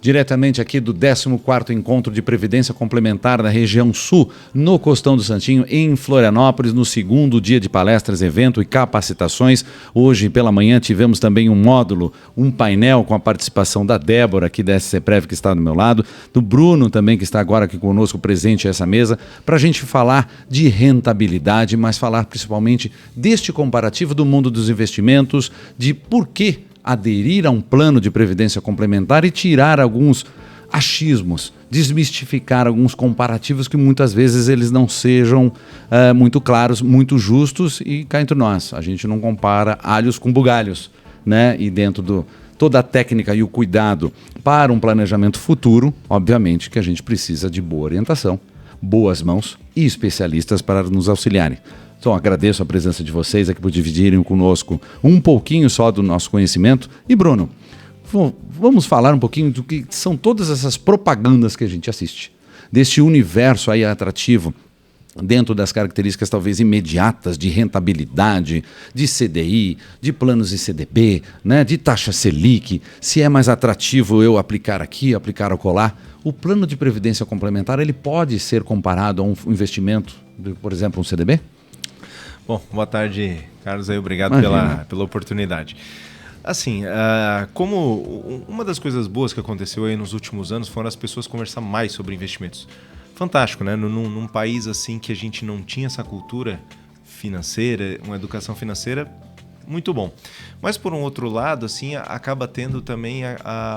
diretamente aqui do 14º Encontro de Previdência Complementar na região sul, no Costão do Santinho, em Florianópolis, no segundo dia de palestras, evento e capacitações. Hoje pela manhã tivemos também um módulo, um painel com a participação da Débora, aqui da SCPrev, que está do meu lado, do Bruno também, que está agora aqui conosco, presente a essa mesa, para a gente falar de rentabilidade, mas falar principalmente deste comparativo do mundo dos investimentos, de por que aderir a um plano de previdência complementar e tirar alguns achismos, desmistificar alguns comparativos que muitas vezes eles não sejam muito claros, muito justos, e cá entre nós, a gente não compara alhos com bugalhos, né? E dentro do toda a técnica e o cuidado para um planejamento futuro, obviamente que a gente precisa de boa orientação, boas mãos e especialistas para nos auxiliarem. Então, agradeço a presença de vocês aqui por dividirem conosco um pouquinho só do nosso conhecimento. E, Bruno, vamos falar um pouquinho do que são todas essas propagandas que a gente assiste, deste universo aí atrativo, dentro das características talvez imediatas de rentabilidade, de CDI, de planos de CDB, né, de taxa Selic, se é mais atrativo eu aplicar aqui, aplicar acolá. O plano de previdência complementar, ele pode ser comparado a um investimento, por exemplo, um CDB? Bom, boa tarde, Carlos. Obrigado pela oportunidade. Assim, como uma das coisas boas que aconteceu aí nos últimos anos foram as pessoas conversar mais sobre investimentos. Fantástico, né? Num país assim que a gente não tinha essa cultura financeira, uma educação financeira, muito bom. Mas por um outro lado, assim, acaba tendo também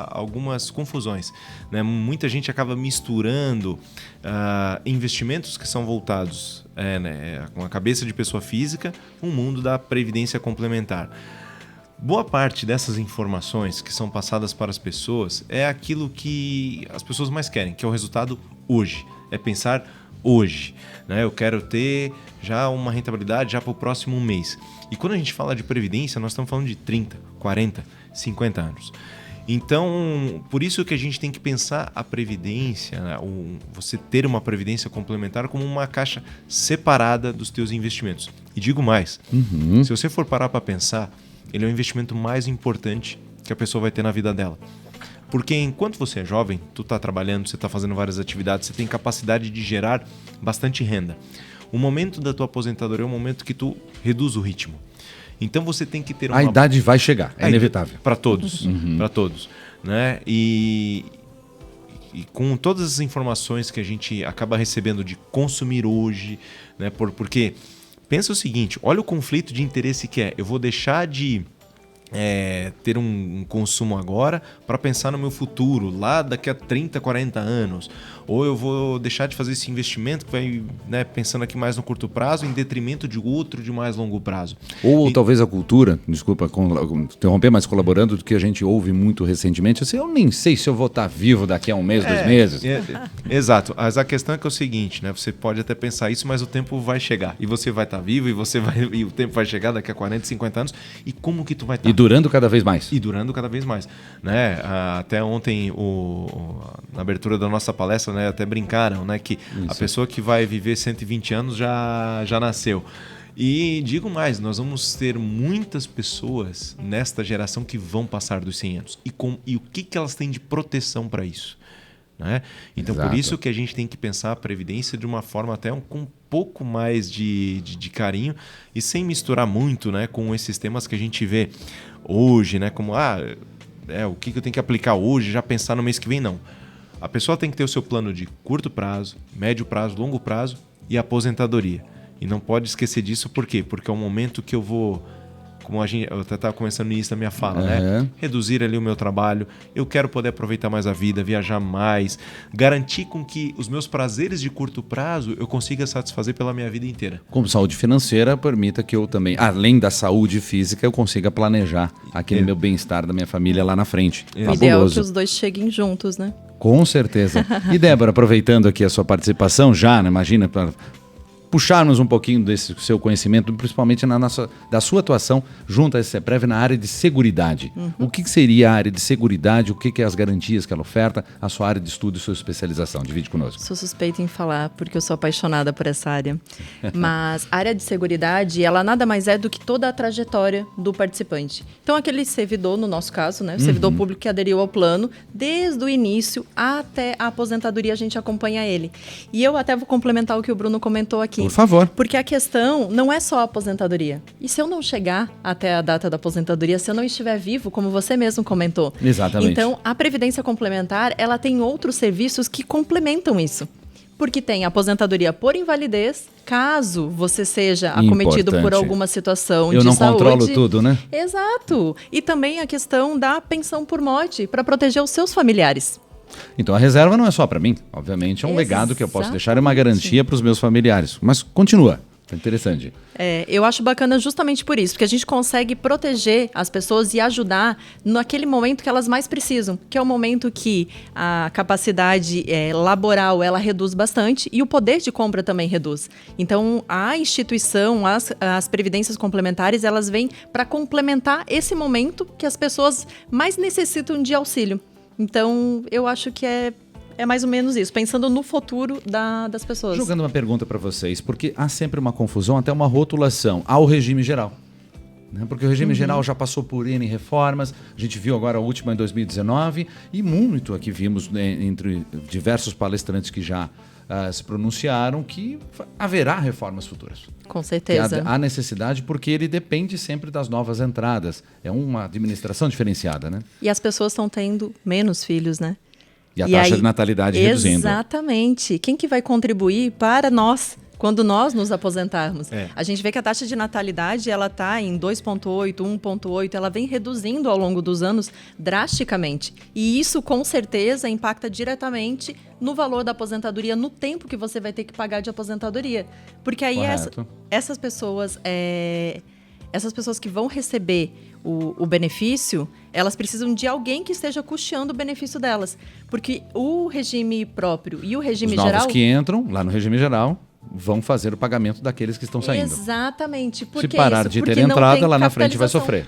algumas confusões, né? Muita gente acaba misturando investimentos que são voltados com a cabeça de pessoa física, um mundo da previdência complementar. Boa parte dessas informações que são passadas para as pessoas é aquilo que as pessoas mais querem, que é o resultado hoje. É pensar hoje, né? Eu quero ter já uma rentabilidade já para o próximo mês. E quando a gente fala de previdência, nós estamos falando de 30, 40, 50 anos. Então, por isso que a gente tem que pensar a previdência, né? Você ter uma previdência complementar como uma caixa separada dos teus investimentos. E digo mais, se você for parar para pensar, ele é o investimento mais importante que a pessoa vai ter na vida dela. Porque enquanto você é jovem, tu está trabalhando, você está fazendo várias atividades, você tem capacidade de gerar bastante renda. O momento da tua aposentadoria é um momento que tu reduz o ritmo. Então você tem que ter uma... A idade vai chegar, é inevitável. Para todos, para todos. Né? E com todas as informações que a gente acaba recebendo de consumir hoje, né? Porque pensa o seguinte, olha o conflito de interesse que é. Eu vou deixar de ter um consumo agora para pensar no meu futuro, lá daqui a 30, 40 anos. Ou eu vou deixar de fazer esse investimento que vai, né, pensando aqui mais no curto prazo, em detrimento de outro de mais longo prazo. Ou talvez a cultura, desculpa interromper, mas colaborando do que a gente ouve muito recentemente, assim, eu nem sei se eu vou estar vivo daqui a um mês, 2 meses. Exato, mas a questão é que é o seguinte, né? Você pode até pensar isso, mas o tempo vai chegar. E você vai estar vivo, e o tempo vai chegar daqui a 40, 50 anos. E como que tu vai estar? E durando cada vez mais. Né? Até ontem, na abertura da nossa palestra, né, até brincaram, né, que a pessoa que vai viver 120 anos já nasceu. E digo mais, nós vamos ter muitas pessoas nesta geração que vão passar dos 100 anos. E o que elas têm de proteção para isso? Né? Então, Por isso que a gente tem que pensar a previdência de uma forma até com um pouco mais de carinho e sem misturar muito, né, com esses temas que a gente vê hoje, né, como o que eu tenho que aplicar hoje, já pensar no mês que vem, não. A pessoa tem que ter o seu plano de curto prazo, médio prazo, longo prazo e aposentadoria. E não pode esquecer disso, por quê? Porque é um momento que eu vou, eu até estava começando no início da minha fala, né? Reduzir ali o meu trabalho, eu quero poder aproveitar mais a vida, viajar mais, garantir com que os meus prazeres de curto prazo eu consiga satisfazer pela minha vida inteira. Como saúde financeira, permita que eu também, além da saúde física, eu consiga planejar aquele meu bem-estar da minha família lá na frente. O ideal é que os dois cheguem juntos, né? Com certeza. E Débora, aproveitando aqui a sua participação já, né, imagina, puxarmos um pouquinho desse seu conhecimento, principalmente da sua atuação junto à SEPREV na área de seguridade. O que seria a área de seguridade, o que é as garantias que ela oferta, a sua área de estudo e sua especialização? Divide conosco. Sou suspeita em falar, porque eu sou apaixonada por essa área. Mas a área de seguridade, ela nada mais é do que toda a trajetória do participante. Então, aquele servidor, no nosso caso, né, o servidor público que aderiu ao plano, desde o início até a aposentadoria, a gente acompanha ele. E eu até vou complementar o que o Bruno comentou aqui. Por favor. Porque a questão não é só a aposentadoria. E se eu não chegar até a data da aposentadoria, se eu não estiver vivo, como você mesmo comentou? Exatamente. Então, a Previdência Complementar, ela tem outros serviços que complementam isso. Porque tem a aposentadoria por invalidez, caso você seja acometido por alguma situação de saúde. Eu não controlo tudo, né? Exato. E também a questão da pensão por morte, para proteger os seus familiares. Então a reserva não é só para mim, obviamente é um legado que eu posso deixar, é uma garantia para os meus familiares. Mas continua, é interessante. Eu acho bacana justamente por isso, porque a gente consegue proteger as pessoas e ajudar naquele momento que elas mais precisam, que é o momento que a capacidade laboral ela reduz bastante e o poder de compra também reduz. Então a instituição, as previdências complementares, elas vêm para complementar esse momento que as pessoas mais necessitam de auxílio. Então, eu acho que é mais ou menos isso, pensando no futuro das pessoas. Jogando uma pergunta para vocês, porque há sempre uma confusão, até uma rotulação ao regime geral. Né? Porque o regime geral já passou por N reformas, a gente viu agora a última em 2019, e muito aqui vimos, né, entre diversos palestrantes que já se pronunciaram, que haverá reformas futuras. Com certeza. Há necessidade, porque ele depende sempre das novas entradas. É uma administração diferenciada, né? E as pessoas estão tendo menos filhos, né? E a taxa de natalidade reduzindo. Exatamente. Quem que vai contribuir para nós quando nós nos aposentarmos? A gente vê que a taxa de natalidade ela está em 2,8, 1,8, ela vem reduzindo ao longo dos anos drasticamente. E isso, com certeza, impacta diretamente no valor da aposentadoria, no tempo que você vai ter que pagar de aposentadoria. Porque aí essas pessoas que vão receber o benefício, elas precisam de alguém que esteja custeando o benefício delas. Porque o regime próprio e o regime geral... Os novos que entram lá no regime geral vão fazer o pagamento daqueles que estão saindo. Exatamente. Se parar de ter entrada, lá na frente vai sofrer.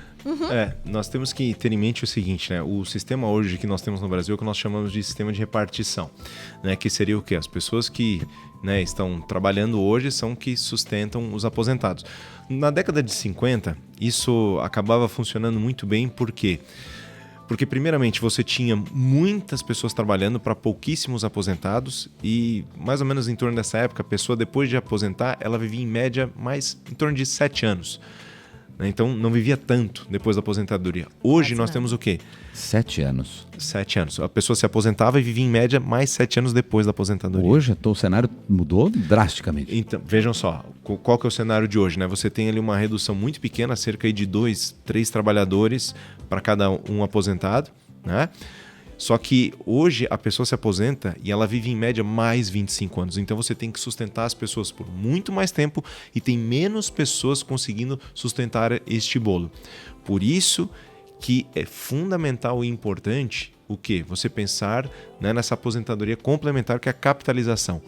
Nós temos que ter em mente o seguinte, né? O sistema hoje que nós temos no Brasil é o que nós chamamos de sistema de repartição, né? Que seria o quê? As pessoas que, né, estão trabalhando hoje são que sustentam os aposentados. Na década de 50, isso acabava funcionando muito bem, por quê? Porque, primeiramente, você tinha muitas pessoas trabalhando para pouquíssimos aposentados e, mais ou menos em torno dessa época, a pessoa, depois de aposentar, ela vivia em média em torno de 7 anos. Então, não vivia tanto depois da aposentadoria. Hoje, nós temos o quê? 7 anos. 7 anos. A pessoa se aposentava e vivia, em média, mais 7 anos depois da aposentadoria. Hoje, o cenário mudou drasticamente. Então, vejam só, qual que é o cenário de hoje, né? Você tem ali uma redução muito pequena, cerca de 2, 3 trabalhadores para cada um aposentado, né? Só que hoje a pessoa se aposenta e ela vive em média mais 25 anos. Então você tem que sustentar as pessoas por muito mais tempo e tem menos pessoas conseguindo sustentar este bolo. Por isso que é fundamental e importante o quê? Você pensar, né, nessa aposentadoria complementar, que é a capitalização.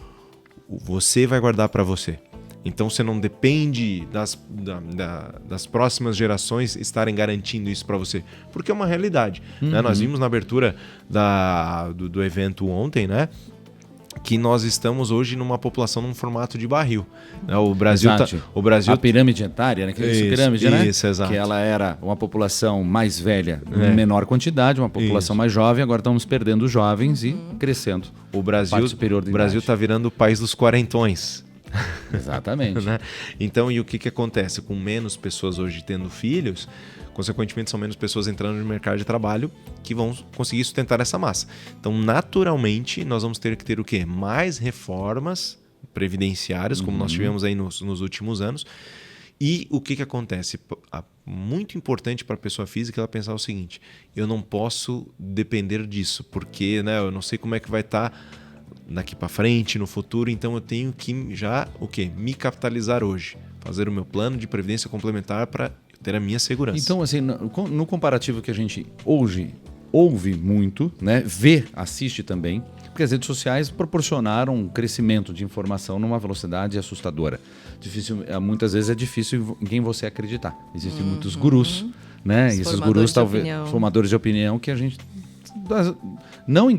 Você vai guardar para você. Então você não depende das próximas gerações estarem garantindo isso para você, porque é uma realidade. Né? Nós vimos na abertura do evento ontem, né, que nós estamos hoje numa população num formato de barril. Né? O Brasil a pirâmide etária, né? Pirâmide, né? Isso, exato. Que ela era uma população mais velha em menor quantidade, uma população mais jovem, agora estamos perdendo os jovens e crescendo. O Brasil está virando o país dos quarentões. Exatamente. Né? Então, e o que acontece? Com menos pessoas hoje tendo filhos, consequentemente são menos pessoas entrando no mercado de trabalho que vão conseguir sustentar essa massa. Então, naturalmente, nós vamos ter que ter o quê? Mais reformas previdenciárias, como nós tivemos aí nos últimos anos. E o que acontece? Muito importante para a pessoa física ela pensar o seguinte: eu não posso depender disso, porque, né, eu não sei como é que vai estar daqui para frente, no futuro, então eu tenho que já me capitalizar hoje, fazer o meu plano de previdência complementar para ter a minha segurança. Então, assim, no comparativo que a gente hoje ouve muito, né? Vê, assiste também, porque as redes sociais proporcionaram um crescimento de informação numa velocidade assustadora. Muitas vezes é difícil em quem você acreditar. Existem muitos gurus, né? E esses gurus, talvez, formadores de opinião, que a gente... Não em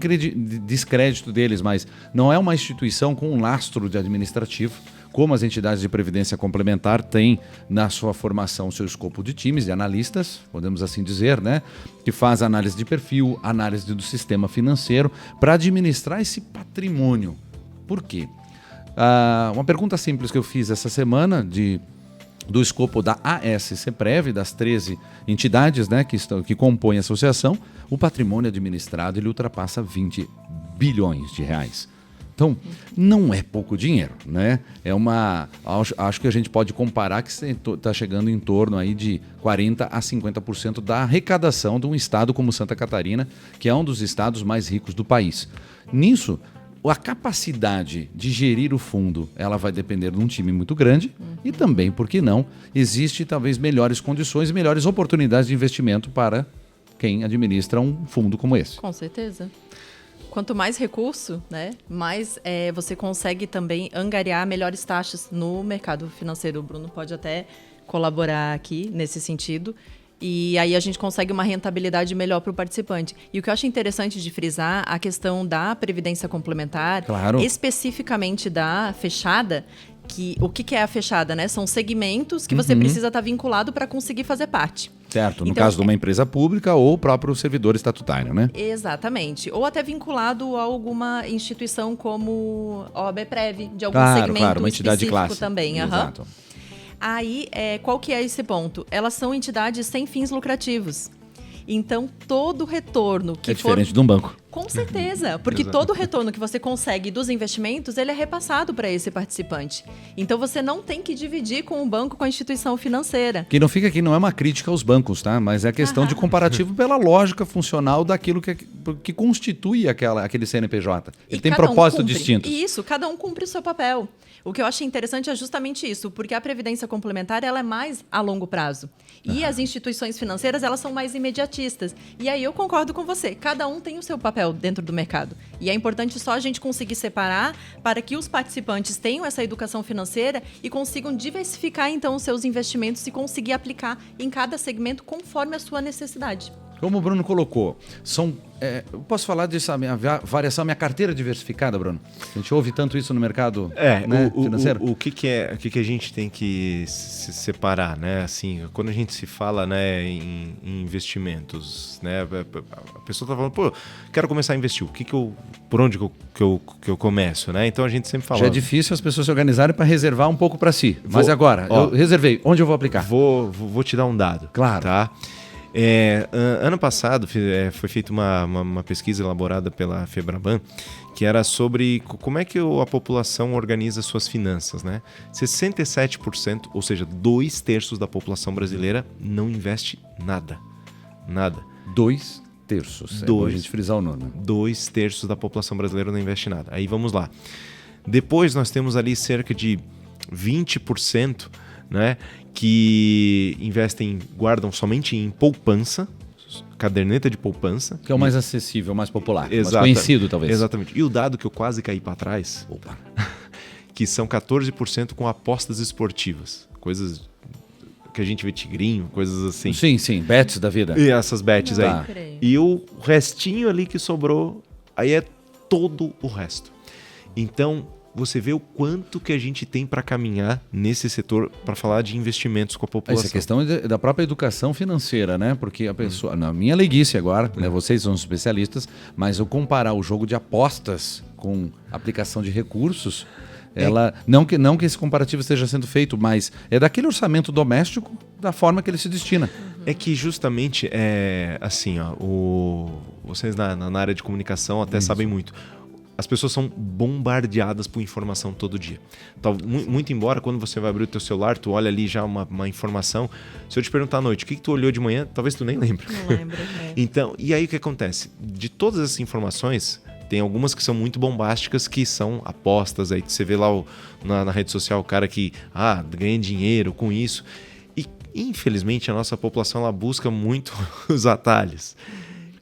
descrédito deles, mas não é uma instituição com um lastro de administrativo, como as entidades de previdência complementar têm na sua formação seu escopo de times, de analistas, podemos assim dizer, né? Que faz análise de perfil, análise do sistema financeiro, para administrar esse patrimônio. Por quê? Uma pergunta simples que eu fiz essa semana do escopo da ASCPrev, das 13 entidades, né, que compõem a associação, o patrimônio administrado ele ultrapassa 20 bilhões de reais. Então, não é pouco dinheiro, né? Acho que a gente pode comparar que está chegando em torno aí de 40% a 50% da arrecadação de um estado como Santa Catarina, que é um dos estados mais ricos do país. Nisso, a capacidade de gerir o fundo, ela vai depender de um time muito grande e também, por que não, existe talvez melhores condições e melhores oportunidades de investimento para quem administra um fundo como esse. Com certeza. Quanto mais recurso, né, mais você consegue também angariar melhores taxas no mercado financeiro. O Bruno pode até colaborar aqui nesse sentido. E aí a gente consegue uma rentabilidade melhor para o participante. E o que eu acho interessante de frisar, a questão da previdência complementar, claro, especificamente da fechada, o que é a fechada, né? São segmentos que você precisa estar vinculado para conseguir fazer parte. Certo, no caso de uma empresa pública ou o próprio servidor estatutário, né? Exatamente. Ou até vinculado a alguma instituição como OABPrev, de algum segmento uma entidade específico classe. Também. Exato. Aí, qual que é esse ponto? Elas são entidades sem fins lucrativos. Então, todo retorno que é diferente de um banco. Com certeza, porque todo retorno que você consegue dos investimentos, ele é repassado para esse participante. Então, você não tem que dividir com o banco, com a instituição financeira. Que não fica aqui, não é uma crítica aos bancos, tá? Mas é questão de comparativo pela lógica funcional daquilo que constitui aquele CNPJ. Ele tem propósito distinto. Isso, cada um cumpre o seu papel. O que eu acho interessante é justamente isso, porque a previdência complementar ela é mais a longo prazo. E as instituições financeiras, elas são mais imediatistas. E aí eu concordo com você, cada um tem o seu papel dentro do mercado. E é importante só a gente conseguir separar para que os participantes tenham essa educação financeira e consigam diversificar então os seus investimentos e conseguir aplicar em cada segmento conforme a sua necessidade. Como o Bruno colocou, eu posso falar dessa minha variação, minha carteira diversificada, Bruno? A gente ouve tanto isso no mercado financeiro. O que a gente tem que se separar, né? Assim, quando a gente se fala, né, em investimentos, né? A pessoa está falando, pô, quero começar a investir. Por onde que eu começo, né? Então a gente sempre fala. Já é difícil as pessoas se organizarem para reservar um pouco para si. Mas agora, eu reservei. Onde eu vou aplicar? Vou te dar um dado. Claro. Tá? Ano passado foi feita uma pesquisa elaborada pela Febraban que era sobre como é que a população organiza suas finanças, né? 67%, ou seja, 2/3 da população brasileira não investe nada. Nada. 2/3. É bom a gente frisar o número. 2/3 da população brasileira não investe nada. Aí vamos lá. Depois nós temos ali cerca de 20%, né, que guardam somente em poupança, caderneta de poupança. Que é o mais acessível, o mais popular, mais conhecido talvez. Exatamente. E o dado que eu quase caí para trás, que são 14% com apostas esportivas. Coisas que a gente vê tigrinho, coisas assim. Sim, bets da vida. E essas bets aí. E o restinho ali que sobrou, aí é todo o resto. Então, você vê o quanto que a gente tem para caminhar nesse setor para falar de investimentos com a população. Essa questão é da própria educação financeira, né? Porque a pessoa, na minha leiguice agora, né, vocês são especialistas, mas eu comparar o jogo de apostas com aplicação de recursos, não que esse comparativo esteja sendo feito, mas é daquele orçamento doméstico da forma que ele se destina. É que justamente, assim, vocês na área de comunicação até sabem muito. As pessoas são bombardeadas por informação todo dia. Então, muito embora, quando você vai abrir o teu celular, tu olha ali já uma informação. Se eu te perguntar à noite, o que tu olhou de manhã, talvez tu nem lembre. Não lembro. Então, e aí o que acontece? De todas essas informações, tem algumas que são muito bombásticas, que são apostas. Aí você vê lá na rede social o cara que ganha dinheiro com isso. E, infelizmente, a nossa população ela busca muito os atalhos.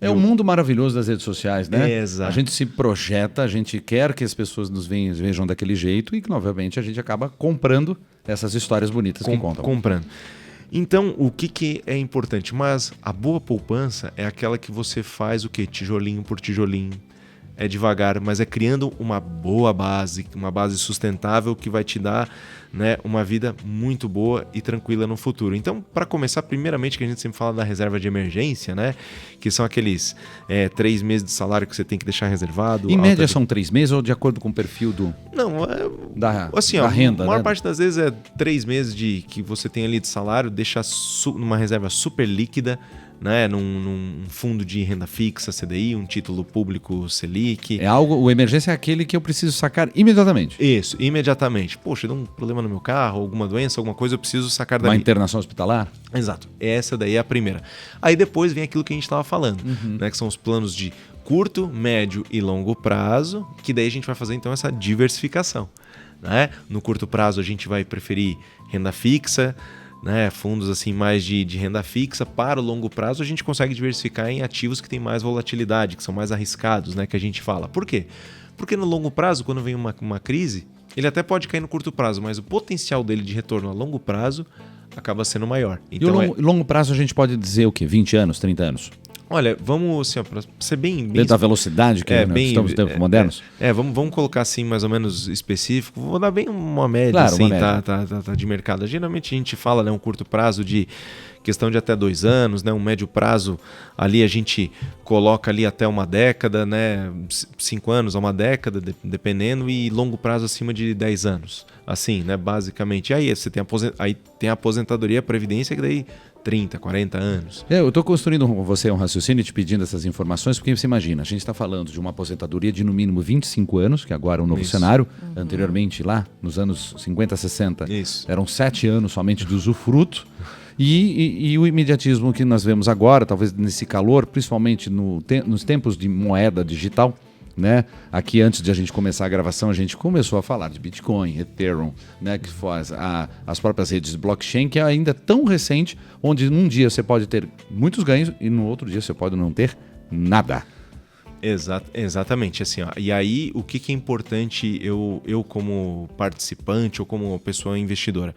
É um mundo maravilhoso das redes sociais, né? Exato. A gente se projeta, a gente quer que as pessoas nos vejam daquele jeito e que, obviamente, a gente acaba comprando essas histórias bonitas que contam. Comprando. Então, o que é importante? Mas a boa poupança é aquela que você faz o quê? Tijolinho por tijolinho. É devagar, mas é criando uma boa base, uma base sustentável que vai te dar, né, uma vida muito boa e tranquila no futuro. Então, para começar, primeiramente, que a gente sempre fala da reserva de emergência, né, que são aqueles 3 meses de salário que você tem que deixar reservado. Em média são 3 meses ou de acordo com o perfil da renda? A maior parte das vezes é 3 meses que você tem ali de salário, deixar numa reserva super líquida, né, num fundo de renda fixa, CDI, um título público Selic. O emergência é aquele que eu preciso sacar imediatamente. Isso, imediatamente. Poxa, deu um problema no meu carro, alguma doença, alguma coisa, eu preciso sacar dali. Uma internação hospitalar? Exato. Essa daí é a primeira. Aí depois vem aquilo que a gente estava falando, né, que são os planos de curto, médio e longo prazo, que daí a gente vai fazer então essa diversificação, né? No curto prazo a gente vai preferir renda fixa, né, fundos assim mais de renda fixa. Para o longo prazo a gente consegue diversificar em ativos que têm mais volatilidade, que são mais arriscados, né, que a gente fala. Por quê? Porque no longo prazo, quando vem uma crise, ele até pode cair no curto prazo, mas o potencial dele de retorno a longo prazo acaba sendo maior. Então, e o longo prazo a gente pode dizer o quê? 20 anos, 30 anos? Olha, vamos assim, para ser bem dentro da velocidade que estamos nos tempos modernos? Vamos colocar assim mais ou menos específico. Vou dar bem uma média, claro, assim, uma média. Tá de mercado. Geralmente a gente fala, né, um curto prazo de questão de até 2 anos, né, um médio prazo ali a gente coloca ali até uma década, né, 5 anos a uma década, dependendo, e longo prazo acima de 10 anos, assim, né, basicamente. E aí você tem a aposentadoria, a previdência, que daí 30, 40 anos. Eu estou construindo com você um raciocínio te pedindo essas informações, porque você imagina, a gente está falando de uma aposentadoria de no mínimo 25 anos, que agora é um novo cenário. Anteriormente, lá nos anos 50, 60, eram 7 anos somente de usufruto. E o imediatismo que nós vemos agora, talvez nesse calor, principalmente nos tempos de moeda digital, né? Aqui, antes de a gente começar a gravação, a gente começou a falar de Bitcoin, Ethereum, né? Que faz as próprias redes de blockchain, que é ainda tão recente, onde num dia você pode ter muitos ganhos e no outro dia você pode não ter nada. Exatamente, assim, ó. E aí o que é importante eu como participante ou como pessoa investidora?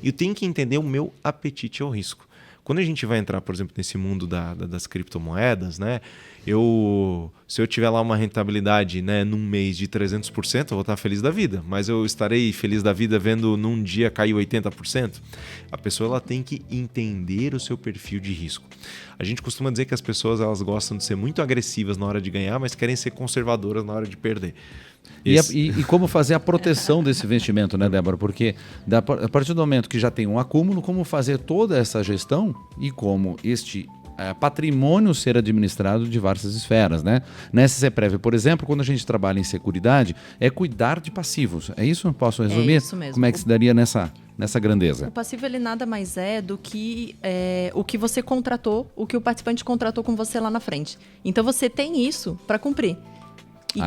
Eu tenho que entender o meu apetite ao risco. Quando a gente vai entrar, por exemplo, nesse mundo das criptomoedas, né? Se eu tiver lá uma rentabilidade, né, num mês de 300%, eu vou estar feliz da vida. Mas eu estarei feliz da vida vendo num dia cair 80%? A pessoa ela tem que entender o seu perfil de risco. A gente costuma dizer que as pessoas elas gostam de ser muito agressivas na hora de ganhar, mas querem ser conservadoras na hora de perder. E como fazer a proteção desse investimento, né, Débora? Porque a partir do momento que já tem um acúmulo, como fazer toda essa gestão e como este patrimônio ser administrado de diversas esferas, né? Nessa CEPREV, por exemplo, quando a gente trabalha em seguridade, é cuidar de passivos. É isso? Posso resumir? É isso mesmo. Como é que se daria nessa grandeza? O passivo ele nada mais é do que o que você contratou, o que o participante contratou com você lá na frente. Então você tem isso para cumprir. E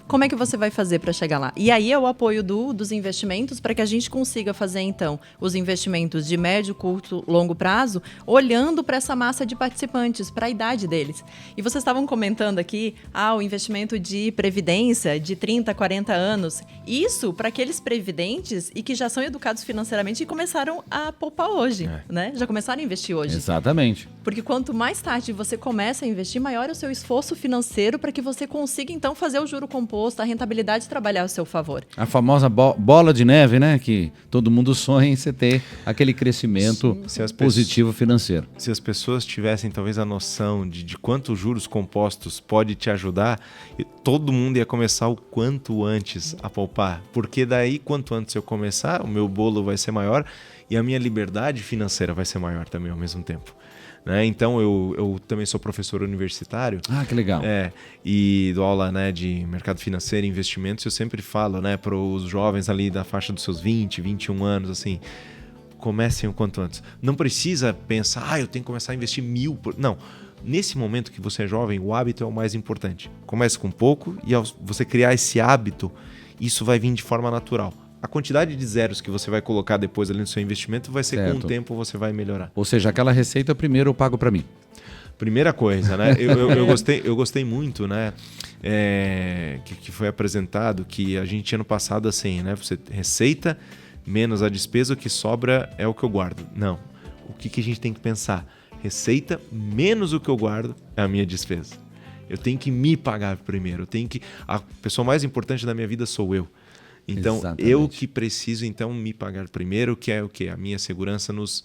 como é que você vai fazer para chegar lá? E aí é o apoio dos investimentos para que a gente consiga fazer, então, os investimentos de médio, curto, longo prazo, olhando para essa massa de participantes, para a idade deles. E vocês estavam comentando aqui, o investimento de previdência de 30, 40 anos. Isso para aqueles previdentes e que já são educados financeiramente e começaram a poupar hoje, né? Já começaram a investir hoje. Exatamente. Porque quanto mais tarde você começa a investir, maior é o seu esforço financeiro para que você consiga, então, fazer o juro composto, a rentabilidade trabalhar ao seu favor. A famosa bola de neve, né? Que todo mundo sonha em você ter aquele crescimento positivo financeiro. Se as pessoas tivessem talvez a noção de quanto juros compostos pode te ajudar, todo mundo ia começar o quanto antes a poupar. Porque daí, quanto antes eu começar, o meu bolo vai ser maior e a minha liberdade financeira vai ser maior também ao mesmo tempo. Né? Então, eu também sou professor universitário. Que legal. E dou aula, né, de mercado financeiro e investimentos. Eu sempre falo, né, para os jovens ali da faixa dos seus 20, 21 anos, assim, comecem o quanto antes. Não precisa pensar, eu tenho que começar a investir 1.000. Não. Nesse momento que você é jovem, o hábito é o mais importante. Comece com pouco e ao você criar esse hábito, isso vai vir de forma natural. A quantidade de zeros que você vai colocar depois ali no seu investimento vai ser com o tempo você vai melhorar. Ou seja, aquela receita primeiro eu pago para mim. Primeira coisa, né? Eu gostei muito, né? Que foi apresentado que a gente ano passado assim, né? Você receita menos a despesa, o que sobra é o que eu guardo. Não. O que a gente tem que pensar? Receita menos o que eu guardo é a minha despesa. Eu tenho que me pagar primeiro. A pessoa mais importante da minha vida sou eu. Então, exatamente. Eu que preciso então me pagar primeiro, que é o quê? A minha segurança nos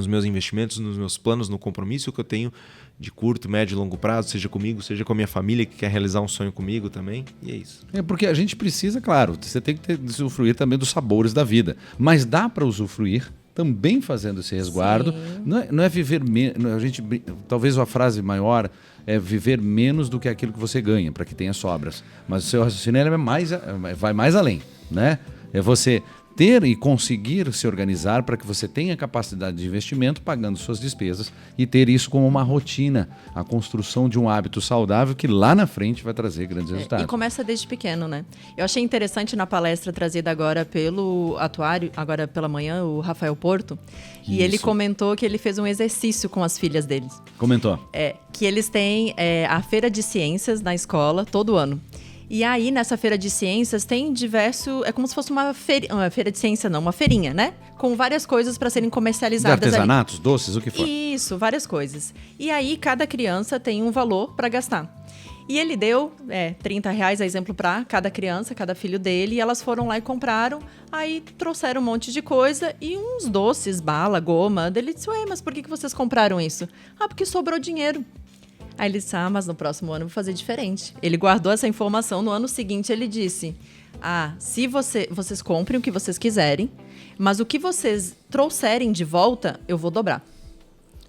meus investimentos, nos meus planos, no compromisso que eu tenho de curto, médio e longo prazo, seja comigo, seja com a minha família que quer realizar um sonho comigo também. E é isso. Porque a gente precisa, claro, você tem que usufruir também dos sabores da vida. Mas dá para usufruir também fazendo esse resguardo. Não é viver menos. Talvez a frase maior é viver menos do que aquilo que você ganha, para que tenha sobras. Mas o seu raciocínio vai mais além, né? É você ter e conseguir se organizar para que você tenha capacidade de investimento pagando suas despesas e ter isso como uma rotina, a construção de um hábito saudável que lá na frente vai trazer grandes resultados. E começa desde pequeno, né? Eu achei interessante na palestra trazida agora pelo atuário, agora pela manhã, o Rafael Porto, e ele comentou que ele fez um exercício com as filhas deles. Comentou. Que eles têm a feira de ciências na escola todo ano. E aí, nessa feira de ciências, tem é como se fosse uma feira de ciência, não, uma feirinha, né? Com várias coisas para serem comercializadas. De artesanatos, ali. Doces, o que for. Isso, várias coisas. E aí, cada criança tem um valor para gastar. E ele deu R$30, a exemplo, para cada criança, cada filho dele. E elas foram lá e compraram. Aí trouxeram um monte de coisa e uns doces, bala, goma. Ele disse, mas por que vocês compraram isso? Porque sobrou dinheiro. Aí ele disse, mas no próximo ano eu vou fazer diferente. Ele guardou essa informação. No ano seguinte ele disse, se vocês comprem o que vocês quiserem, mas o que vocês trouxerem de volta, eu vou dobrar.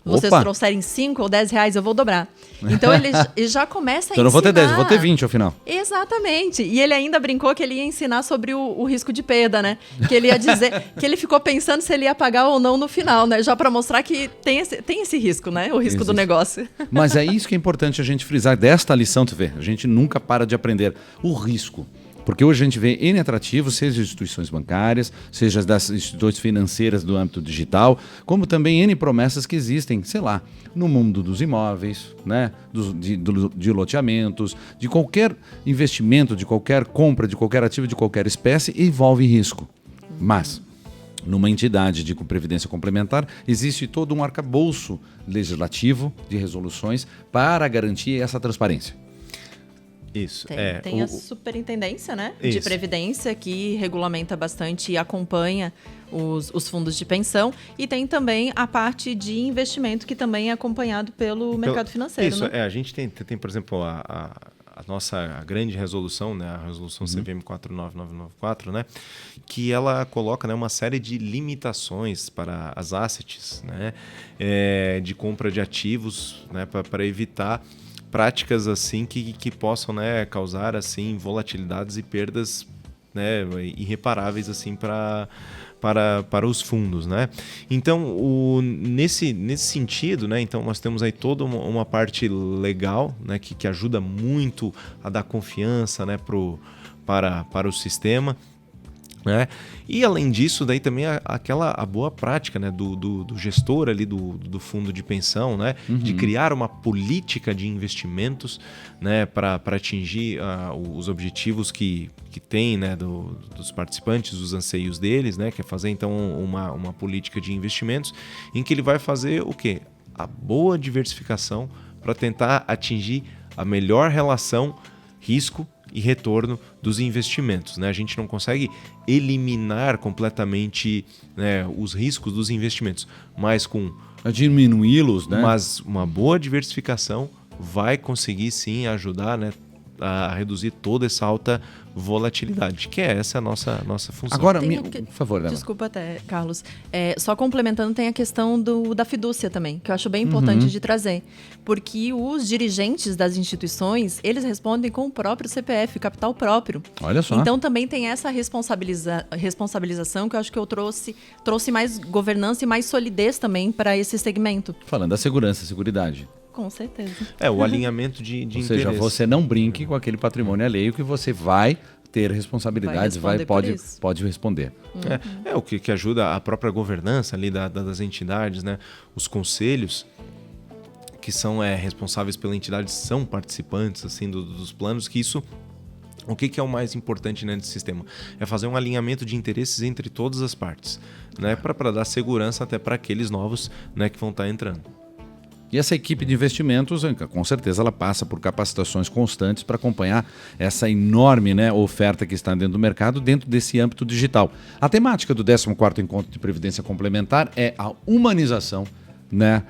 Vocês trouxerem 5 ou 10 reais, eu vou dobrar. Então ele já começa a ensinar. Então eu não vou ter 10, eu vou ter 20 ao final. Exatamente. E ele ainda brincou que ele ia ensinar sobre o risco de perda, né? Que ele ia dizer que ele ficou pensando se ele ia pagar ou não no final, né? Já para mostrar que tem esse risco, né? O risco do negócio. Mas é isso que é importante a gente frisar desta lição, tu vê. A gente nunca para de aprender o risco. Porque hoje a gente vê N atrativos, seja de instituições bancárias, seja das instituições financeiras do âmbito digital, como também N promessas que existem, sei lá, no mundo dos imóveis, né? de loteamentos, de qualquer investimento, de qualquer compra, de qualquer ativo, de qualquer espécie, envolve risco. Mas numa entidade de previdência complementar, existe todo um arcabouço legislativo de resoluções para garantir essa transparência. Isso. Tem a superintendência, né, de previdência, que regulamenta bastante e acompanha os fundos de pensão, e tem também a parte de investimento, que também é acompanhado pelo mercado financeiro. Isso, né? A gente tem, por exemplo, a nossa grande resolução, né, a resolução CVM 49994, né, que ela coloca, né, uma série de limitações para as assets, né, de compra de ativos, né, para evitar práticas assim que possam, né, causar assim volatilidades e perdas, né, irreparáveis assim para os fundos, né? Então, nesse sentido, né, então nós temos aí toda uma parte legal, né, que ajuda muito a dar confiança, né, para o sistema. Né? E além disso, daí também a boa prática, né, do gestor ali do fundo de pensão, né, de criar uma política de investimentos, né, para atingir os objetivos que tem, né, dos participantes, os anseios deles, né, que é fazer então uma política de investimentos em que ele vai fazer o quê? A boa diversificação para tentar atingir a melhor relação risco e retorno dos investimentos, né? A gente não consegue eliminar completamente, né, os riscos dos investimentos, mas diminuí-los, né? Mas uma boa diversificação vai conseguir sim ajudar, né, a reduzir toda essa alta volatilidade, que essa é a nossa função. Agora, por favor, Ana. Desculpa até, Carlos. Só complementando, tem a questão da fidúcia também, que eu acho bem importante de trazer. Porque os dirigentes das instituições, eles respondem com o próprio CPF, capital próprio. Olha só. Então também tem essa responsabilização que eu acho que eu trouxe mais governança e mais solidez também para esse segmento. Falando da seguridade. Com certeza. O alinhamento de Ou seja, você não brinque com aquele patrimônio alheio que você vai ter responsabilidades, pode responder. O que ajuda a própria governança ali das entidades, né? Os conselhos, que são responsáveis pela entidade são participantes assim, dos planos, que isso... O que é o mais importante nesse sistema? É fazer um alinhamento de interesses entre todas as partes, né? Para dar segurança até para aqueles novos, né, que vão estar entrando. E essa equipe de investimentos, com certeza, ela passa por capacitações constantes para acompanhar essa enorme, né, oferta que está dentro do mercado, dentro desse âmbito digital. A temática do 14º Encontro de Previdência Complementar é a humanização, né,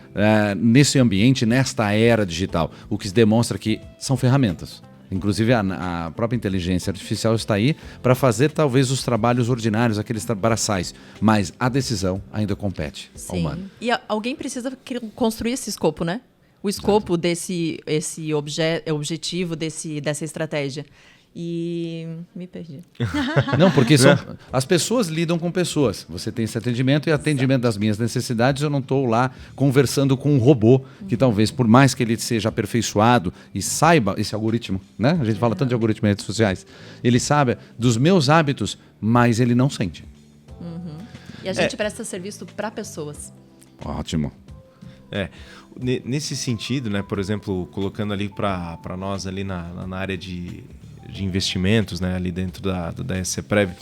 nesse ambiente, nesta era digital, o que demonstra que são ferramentas. Inclusive, a própria inteligência artificial está aí para fazer, talvez, os trabalhos ordinários, aqueles braçais. Mas a decisão ainda compete ao humano. E alguém precisa construir esse escopo, né? O escopo desse objetivo, dessa estratégia. E me perdi. Não, porque as pessoas lidam com pessoas. Você tem esse atendimento e atendimento das minhas necessidades. Eu não estou lá conversando com um robô que talvez, por mais que ele seja aperfeiçoado e saiba esse algoritmo, né? A gente fala tanto de algoritmo em redes sociais. Ele sabe dos meus hábitos, mas ele não sente. E a gente presta serviço para pessoas. Ótimo. Nesse sentido, né? Por exemplo, colocando ali para nós ali na área de investimentos, né, ali dentro da SCPrev,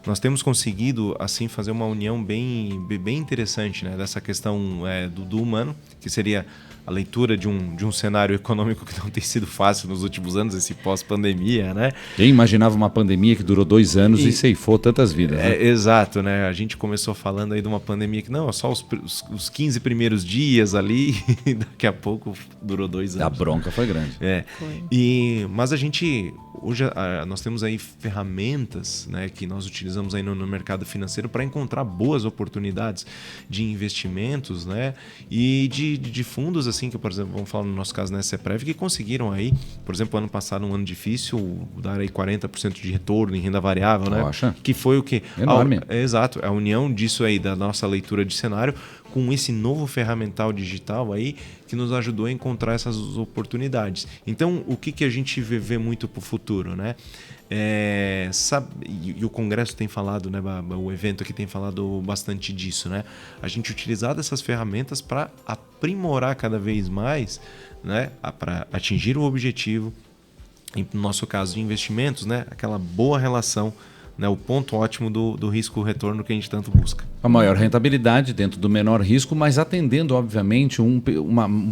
nós temos conseguido assim fazer uma união bem interessante, né, dessa questão do humano, que seria a leitura de um cenário econômico que não tem sido fácil nos últimos anos, esse pós-pandemia, né? Quem imaginava uma pandemia que durou 2 anos e ceifou tantas vidas, né? Exato, né? A gente começou falando aí de uma pandemia que não, só os 15 primeiros dias ali, e daqui a pouco durou 2 anos. A bronca foi grande. Mas a gente, hoje nós temos aí ferramentas, né, que nós utilizamos aí no mercado financeiro para encontrar boas oportunidades de investimentos, né, e de fundos assim, que, por exemplo, vamos falar no nosso caso na SCPrev, que conseguiram aí, por exemplo, ano passado, um ano difícil, dar aí 40% de retorno em renda variável, né? Poxa. Que foi o que? Enorme. Exato, a união disso aí, da nossa leitura de cenário, com esse novo ferramental digital aí, que nos ajudou a encontrar essas oportunidades. Então, o que a gente vê muito para o futuro, né? E o Congresso tem falado, né, o evento aqui tem falado bastante disso, né? A gente utilizar dessas ferramentas para aprimorar cada vez mais, né, para atingir o objetivo, no nosso caso de investimentos, né, aquela boa relação, né, o ponto ótimo do risco-retorno que a gente tanto busca. A maior rentabilidade dentro do menor risco, mas atendendo, obviamente, um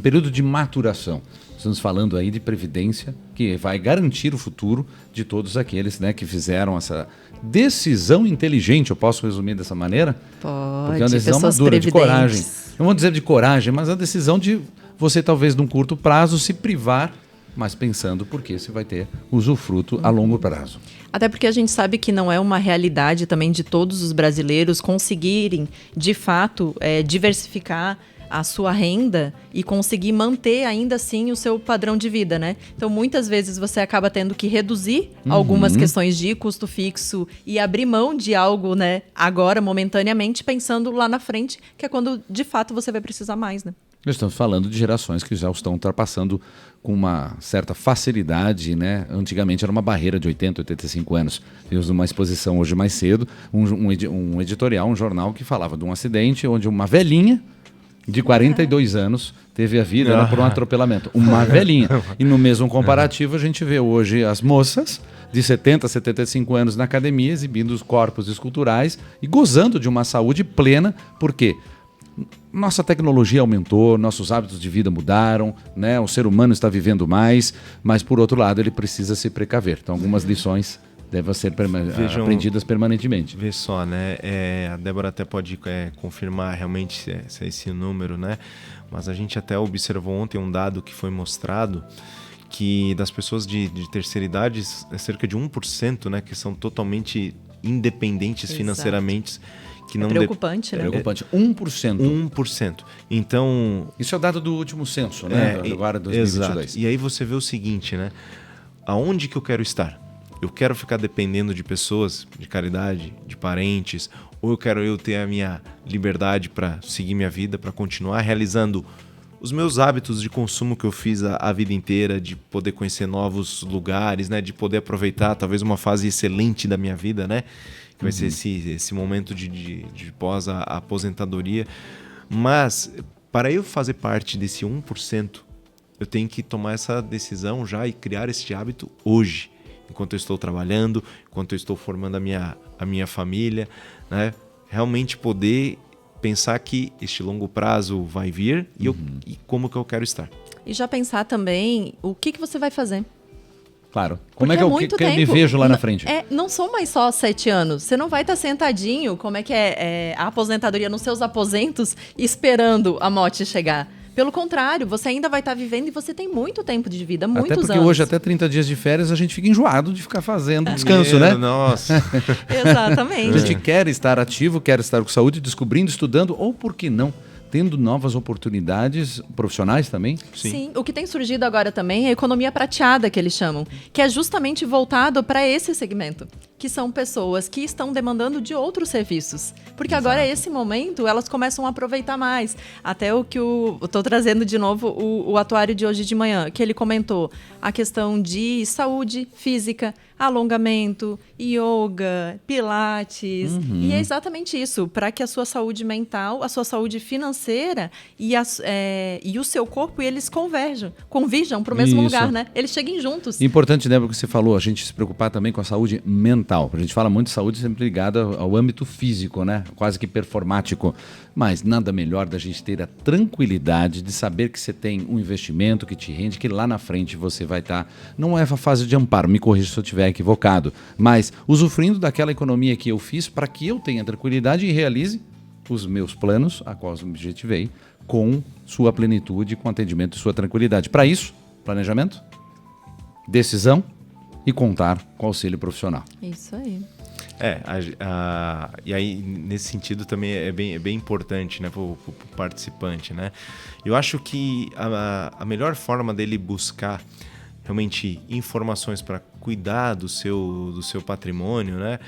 período de maturação. Estamos falando aí de previdência que vai garantir o futuro de todos aqueles, né, que fizeram essa decisão inteligente, eu posso resumir dessa maneira? Pode, porque é uma decisão madura, de coragem. Não vou dizer de coragem, mas a decisão de você talvez num curto prazo se privar, mas pensando porque você vai ter usufruto a longo prazo. Até porque a gente sabe que não é uma realidade também de todos os brasileiros conseguirem, de fato, diversificar a sua renda e conseguir manter ainda assim o seu padrão de vida, né? Então, muitas vezes você acaba tendo que reduzir algumas questões de custo fixo e abrir mão de algo, né, agora, momentaneamente, pensando lá na frente, que é quando, de fato, você vai precisar mais, né? Nós estamos falando de gerações que já estão ultrapassando com uma certa facilidade, né? Antigamente era uma barreira de 80, 85 anos. Vimos uma exposição hoje mais cedo, um editorial, um jornal que falava de um acidente onde uma velhinha de 42 anos teve a vida por um atropelamento. Uma velhinha. E no mesmo comparativo a gente vê hoje as moças de 70, 75 anos na academia exibindo os corpos esculturais e gozando de uma saúde plena. Por quê? Nossa tecnologia aumentou, nossos hábitos de vida mudaram, né? O ser humano está vivendo mais, mas por outro lado ele precisa se precaver. Então algumas lições devem ser aprendidas permanentemente. Vê só, né? A Débora até pode confirmar realmente esse número, né? Mas a gente até observou ontem um dado que foi mostrado que das pessoas de terceira idade, é cerca de 1%, né, que são totalmente independentes financeiramente. Que não preocupante, né? Preocupante. 1%. 1%. Então... Isso é o dado do último censo, né? Agora, 2022. Exato. E aí você vê o seguinte, né? Aonde que eu quero estar? Eu quero ficar dependendo de pessoas, de caridade, de parentes, ou eu quero ter a minha liberdade para seguir minha vida, para continuar realizando os meus hábitos de consumo que eu fiz a vida inteira, de poder conhecer novos lugares, né? De poder aproveitar talvez uma fase excelente da minha vida, né? Que vai ser esse momento de pós a aposentadoria. Mas para eu fazer parte desse 1%, eu tenho que tomar essa decisão já e criar esse hábito hoje, enquanto eu estou trabalhando, enquanto eu estou formando a minha família, né? Realmente poder pensar que este longo prazo vai vir e como que eu quero estar. E já pensar também o que você vai fazer. Claro. Como Porque é que eu me vejo lá na frente? Não são mais só 7 anos. Você não vai estar sentadinho, como é que a aposentadoria nos seus aposentos, esperando a morte chegar. Pelo contrário, você ainda vai estar vivendo e você tem muito tempo de vida, muitos anos. Até porque hoje, até 30 dias de férias, a gente fica enjoado de ficar fazendo descanso, né? Nossa. Exatamente. A gente quer estar ativo, quer estar com saúde, descobrindo, estudando, ou por que não, tendo novas oportunidades profissionais também. Sim, o que tem surgido agora também é a economia prateada, que eles chamam, que é justamente voltado para esse segmento, que são pessoas que estão demandando de outros serviços. Porque agora, é esse momento, elas começam a aproveitar mais. Até o que eu estou trazendo de novo, o atuário de hoje de manhã, que ele comentou a questão de saúde física, alongamento, yoga, pilates. E é exatamente isso, para que a sua saúde mental, a sua saúde financeira e o seu corpo, eles converjam para o mesmo lugar, né? Eles cheguem juntos. Importante, Débora, o que você falou, a gente se preocupar também com a saúde mental. A gente fala muito de saúde sempre ligada ao âmbito físico, né? Quase que performático. Mas nada melhor da gente ter a tranquilidade de saber que você tem um investimento que te rende, que lá na frente você vai estar... Não é a fase de amparo, me corrija se eu estiver equivocado, mas usufruindo daquela economia que eu fiz para que eu tenha tranquilidade e realize os meus planos, a qual eu me objetivei, com sua plenitude, com atendimento e sua tranquilidade. Para isso, planejamento, decisão e contar com auxílio profissional. Isso aí. E aí, nesse sentido, também é bem importante, né, para o participante, né? Eu acho que a melhor forma dele buscar realmente informações para cuidar do seu patrimônio, né,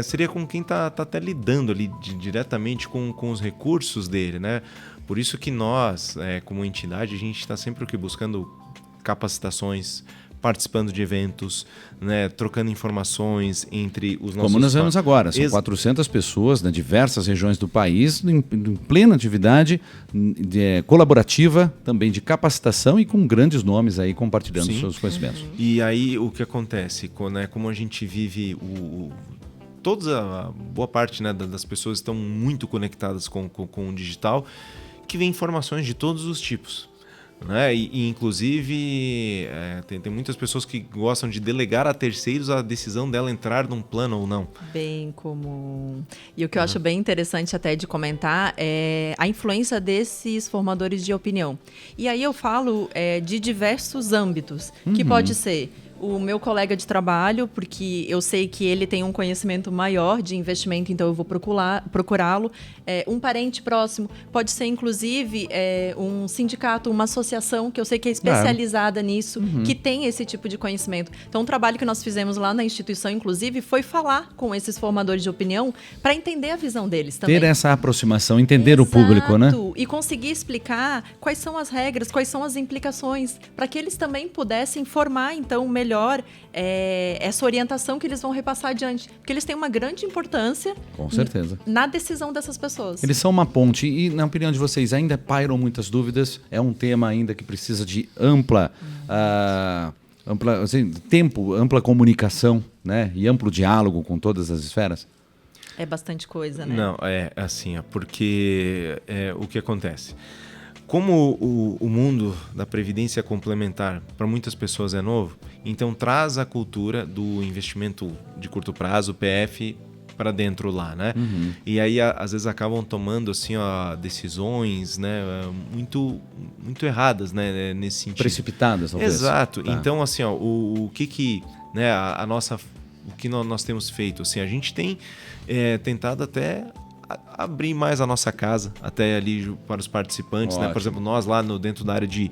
seria com quem está até lidando ali diretamente com os recursos dele, né? Por isso que nós, como entidade, a gente está sempre buscando capacitações, participando de eventos, né, trocando informações entre os nossos... Como nós vemos agora, são 400 pessoas, né, diversas regiões do país, em plena atividade colaborativa, também de capacitação e com grandes nomes aí compartilhando os seus conhecimentos. E aí o que acontece, como a gente vive a boa parte, né, das pessoas estão muito conectadas com o digital, que vem informações de todos os tipos. Né? E inclusive tem muitas pessoas que gostam de delegar a terceiros a decisão dela entrar num plano ou não. Bem comum. E o que eu acho bem interessante até de comentar é a influência desses formadores de opinião. E aí eu falo de diversos âmbitos, que pode ser o meu colega de trabalho, porque eu sei que ele tem um conhecimento maior de investimento, então eu vou procurá-lo. Um parente próximo, pode ser inclusive um sindicato, uma associação que eu sei que é especializada nisso, que tem esse tipo de conhecimento. Então, um trabalho que nós fizemos lá na instituição, inclusive, foi falar com esses formadores de opinião para entender a visão deles também. Ter essa aproximação, entender o público, né? E conseguir explicar quais são as regras, quais são as implicações, para que eles também pudessem formar, então, melhor essa orientação que eles vão repassar adiante. Porque eles têm uma grande importância, com certeza, na decisão dessas pessoas. Eles são uma ponte e, na opinião de vocês, ainda pairam muitas dúvidas? É um tema ainda que precisa de ampla comunicação, né? E amplo diálogo com todas as esferas? É bastante coisa, né? Não, porque o que acontece? Como o mundo da previdência complementar para muitas pessoas é novo, então traz a cultura do investimento de curto prazo, PF, para dentro lá, né? E aí às vezes acabam tomando assim, decisões, né, muito erradas, né, nesse sentido. Precipitadas, talvez. Exato. Tá. Então assim, o que né, o que nós temos feito, assim, a gente tem tentado até abrir mais a nossa casa, até ali para os participantes, né? Por exemplo, nós lá dentro da área de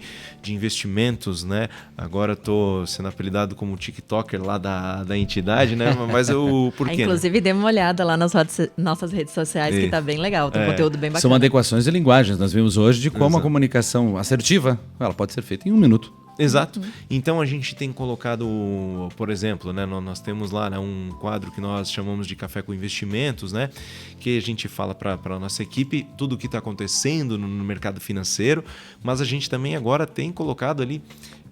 investimentos, né? Agora estou sendo apelidado como TikToker lá da entidade, né? Mas por quê? Inclusive, dê uma olhada lá nas nossas redes sociais, que está bem legal, tem conteúdo bem bacana. São adequações de linguagens, nós vimos hoje de como a comunicação assertiva, ela pode ser feita em 1 minuto. Exato. Então a gente tem colocado, por exemplo, né, nós temos lá, né, um quadro que nós chamamos de Café com Investimentos, né, que a gente fala para a nossa equipe tudo o que está acontecendo no mercado financeiro, mas a gente também agora tem colocado ali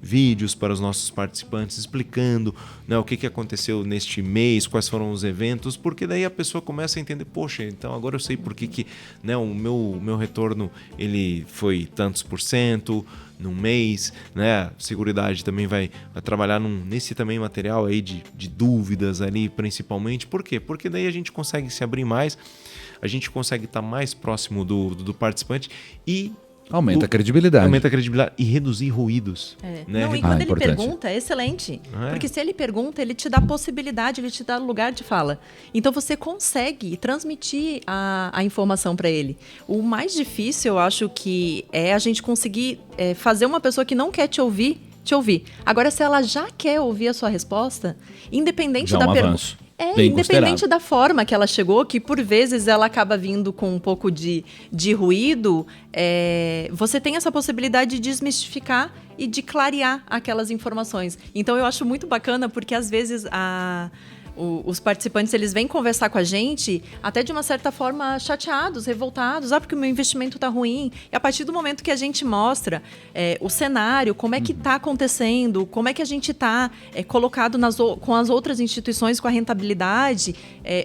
vídeos para os nossos participantes explicando, né, o que aconteceu neste mês, quais foram os eventos, porque daí a pessoa começa a entender, poxa, então agora eu sei por que né, o meu retorno ele foi tantos % num mês, né? Seguridade também vai trabalhar nesse também material aí de dúvidas ali, principalmente. Por quê? Porque daí a gente consegue se abrir mais, a gente consegue estar mais próximo do participante e aumenta a credibilidade. Aumenta a credibilidade e reduzir ruídos. Né? Não, e quando ele pergunta, é excelente. Porque se ele pergunta, ele te dá possibilidade, ele te dá lugar de fala. Então você consegue transmitir a informação para ele. O mais difícil, eu acho que é a gente conseguir fazer uma pessoa que não quer te ouvir. Agora, se ela já quer ouvir a sua resposta, independente da pergunta. Independente da forma que ela chegou, que por vezes ela acaba vindo com um pouco de ruído, você tem essa possibilidade de desmistificar e de clarear aquelas informações. Então eu acho muito bacana porque às vezes os participantes eles vêm conversar com a gente até de uma certa forma chateados, revoltados, porque o meu investimento está ruim. E a partir do momento que a gente mostra o cenário, como é que está acontecendo, como é que a gente está colocado com as outras instituições, com a rentabilidade,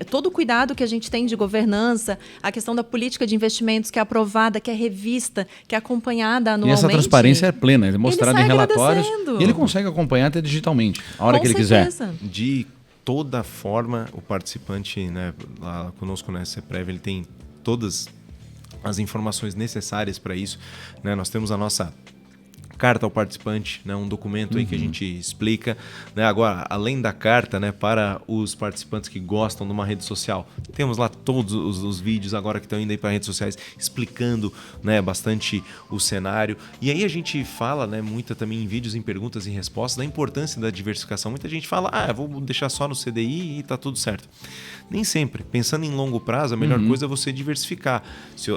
todo o cuidado que a gente tem de governança, a questão da política de investimentos que é aprovada, que é revista, que é acompanhada anualmente. E essa transparência é plena, ele é mostrado em relatórios e ele consegue acompanhar até digitalmente, a hora que ele quiser. De toda forma, o participante, né, lá conosco na SCPrev, ele tem todas as informações necessárias para isso, né? Nós temos a nossa carta ao participante, né, um documento aí que a gente explica, né? Agora, além da carta, né, para os participantes que gostam de uma rede social, temos lá todos os vídeos agora que estão indo aí para redes sociais explicando, né, bastante o cenário. E aí a gente fala, né, muito também em vídeos, em perguntas e respostas, da importância da diversificação. Muita gente fala, vou deixar só no CDI e tá tudo certo. Nem sempre. Pensando em longo prazo, a melhor coisa é você diversificar.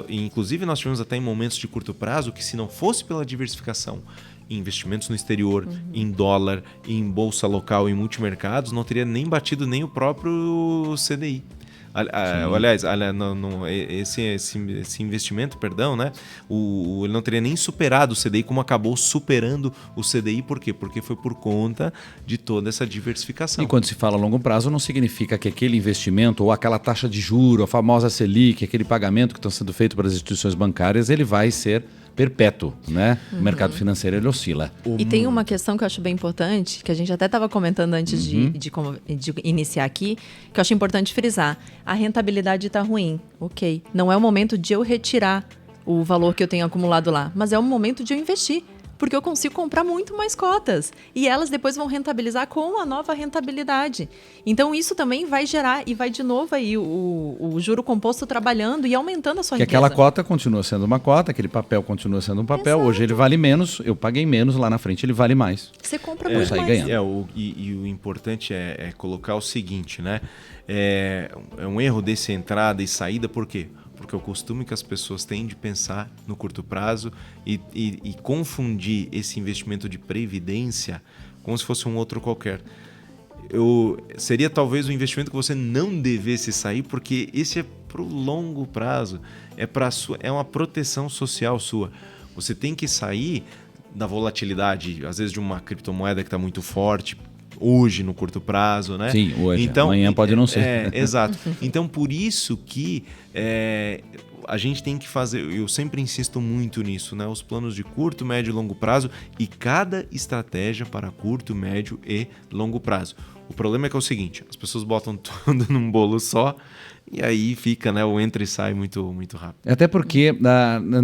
Inclusive, nós tivemos até em momentos de curto prazo que, se não fosse pela diversificação em investimentos no exterior, em dólar, em bolsa local, em multimercados, não teria nem batido nem o próprio CDI. Aliás, esse investimento, perdão, né? Ele não teria nem superado o CDI, como acabou superando o CDI. Por quê? Porque foi por conta de toda essa diversificação. E quando se fala a longo prazo, não significa que aquele investimento ou aquela taxa de juro, a famosa Selic, aquele pagamento que está sendo feito para as instituições bancárias, ele vai ser perpétuo, né? O mercado financeiro, ele oscila. E tem uma questão que eu acho bem importante, que a gente até estava comentando antes de iniciar aqui, que eu acho importante frisar. A rentabilidade está ruim, ok. Não é o momento de eu retirar o valor que eu tenho acumulado lá, mas é o momento de eu investir, porque eu consigo comprar muito mais cotas. E elas depois vão rentabilizar com a nova rentabilidade. Então, isso também vai gerar, e vai de novo aí o juro composto trabalhando e aumentando a sua riqueza. Aquela cota continua sendo uma cota, aquele papel continua sendo um papel. Exato. Hoje ele vale menos, eu paguei menos, lá na frente ele vale mais. Você compra muito mais. Ganhando. E o importante é colocar o seguinte, né? É um erro desse entrada e saída, por quê? Porque o costume que as pessoas têm de pensar no curto prazo e confundir esse investimento de previdência como se fosse um outro qualquer. Seria talvez um investimento que você não devesse sair, porque esse é para o longo prazo, é uma proteção social sua. Você tem que sair da volatilidade, às vezes de uma criptomoeda que está muito forte, hoje no curto prazo, né? Sim, hoje. Então, amanhã pode não ser. Exato. Então, por isso que a gente tem que fazer, eu sempre insisto muito nisso, né? Os planos de curto, médio e longo prazo e cada estratégia para curto, médio e longo prazo. O problema é que é o seguinte, as pessoas botam tudo num bolo só e aí fica, né, o entra e sai muito, muito rápido. Até porque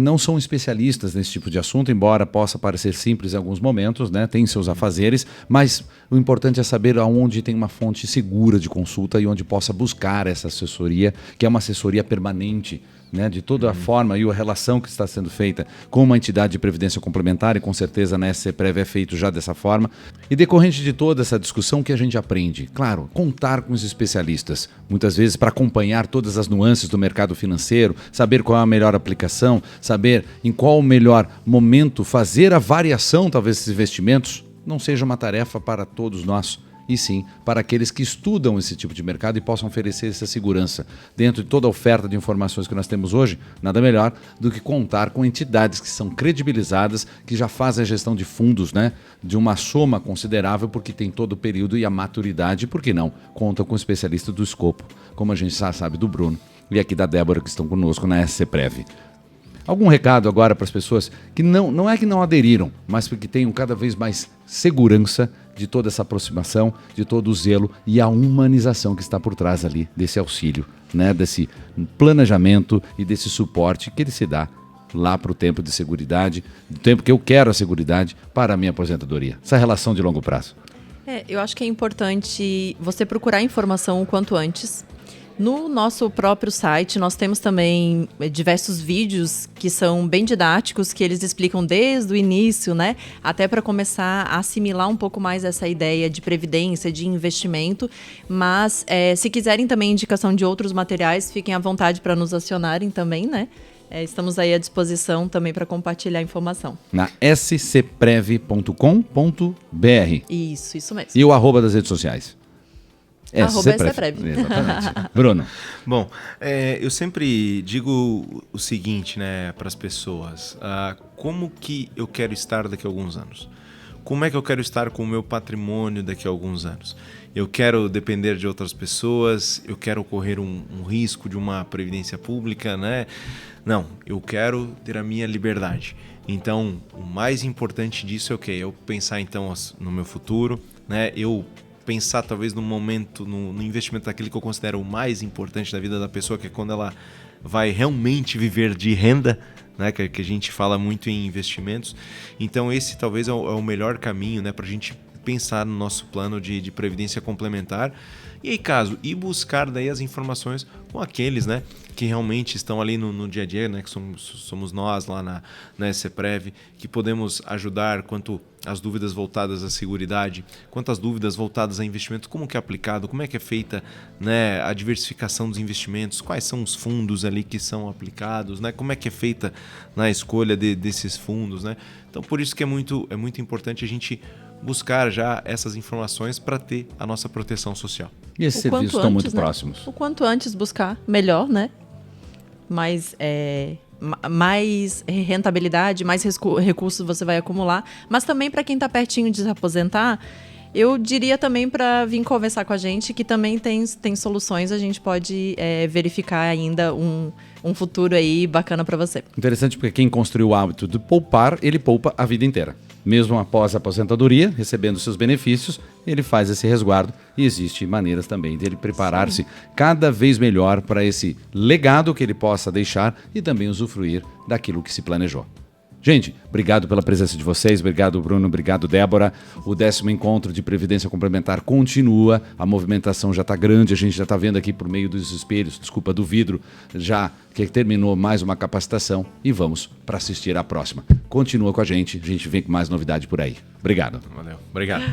não são especialistas nesse tipo de assunto, embora possa parecer simples em alguns momentos, né, tem seus afazeres, mas o importante é saber aonde tem uma fonte segura de consulta e onde possa buscar essa assessoria, que é uma assessoria permanente né, de toda a forma e a relação que está sendo feita com uma entidade de previdência complementar, e com certeza na SCPrev é feito já dessa forma. E decorrente de toda essa discussão, que a gente aprende? Claro, contar com os especialistas, muitas vezes para acompanhar todas as nuances do mercado financeiro, saber qual é a melhor aplicação, saber em qual o melhor momento fazer a variação, talvez, desses investimentos, não seja uma tarefa para todos nós, e sim para aqueles que estudam esse tipo de mercado e possam oferecer essa segurança. Dentro de toda a oferta de informações que nós temos hoje, nada melhor do que contar com entidades que são credibilizadas, que já fazem a gestão de fundos, né, de uma soma considerável, porque tem todo o período e a maturidade, por que não? Contam com especialistas do escopo, como a gente já sabe do Bruno e aqui da Débora, que estão conosco na SCPrev. Algum recado agora para as pessoas que não é que não aderiram, mas porque tenham cada vez mais segurança de toda essa aproximação, de todo o zelo e a humanização que está por trás ali desse auxílio, né, desse planejamento e desse suporte que ele se dá lá para o tempo de seguridade, do tempo que eu quero a seguridade para a minha aposentadoria. Essa relação de longo prazo. Eu acho que é importante você procurar informação o quanto antes. No nosso próprio site, nós temos também diversos vídeos que são bem didáticos, que eles explicam desde o início, né? Até para começar a assimilar um pouco mais essa ideia de previdência, de investimento. Mas, se quiserem também indicação de outros materiais, fiquem à vontade para nos acionarem também, né? Estamos aí à disposição também para compartilhar informação. Na scprev.com.br. Isso mesmo. E o @ das redes sociais. @SCPrev. Exatamente. Bruno. Bom, eu sempre digo o seguinte, né, para as pessoas. Como que eu quero estar daqui a alguns anos? Como é que eu quero estar com o meu patrimônio daqui a alguns anos? Eu quero depender de outras pessoas? Eu quero correr um risco de uma previdência pública, né? Não, eu quero ter a minha liberdade. Então, o mais importante disso é o quê? Eu pensar, então, no meu futuro, né? Eu pensar talvez no momento, no investimento daquele que eu considero o mais importante da vida da pessoa, que é quando ela vai realmente viver de renda, né, que a gente fala muito em investimentos. Então esse talvez é o melhor caminho, né, para a gente pensar no nosso plano de previdência complementar. E aí, caso, ir buscar daí as informações com aqueles, né, que realmente estão ali no dia a dia, né, que somos nós lá na SCPrev, que podemos ajudar quanto às dúvidas voltadas à seguridade, quanto às dúvidas voltadas a investimento, como que é aplicado, como é que é feita, né, a diversificação dos investimentos, quais são os fundos ali que são aplicados, né, como é que é feita na escolha desses fundos, né? Então, por isso que é muito importante a gente buscar já essas informações para ter a nossa proteção social. E esses serviços estão muito próximos. O quanto antes buscar, melhor, né? Mais rentabilidade, mais recursos você vai acumular. Mas também para quem está pertinho de se aposentar, eu diria também para vir conversar com a gente, que também tem soluções, a gente pode verificar ainda um futuro aí bacana para você. Interessante, porque quem construiu o hábito de poupar, ele poupa a vida inteira. Mesmo após a aposentadoria, recebendo seus benefícios, ele faz esse resguardo e existem maneiras também dele preparar-se cada vez melhor para esse legado que ele possa deixar e também usufruir daquilo que se planejou. Gente, obrigado pela presença de vocês, obrigado Bruno, obrigado Débora. O 10º encontro de Previdência Complementar continua, a movimentação já está grande, a gente já está vendo aqui por meio dos espelhos, do vidro, já que terminou mais uma capacitação e vamos para assistir à próxima. Continua com a gente vem com mais novidade por aí. Obrigado. Valeu, obrigado.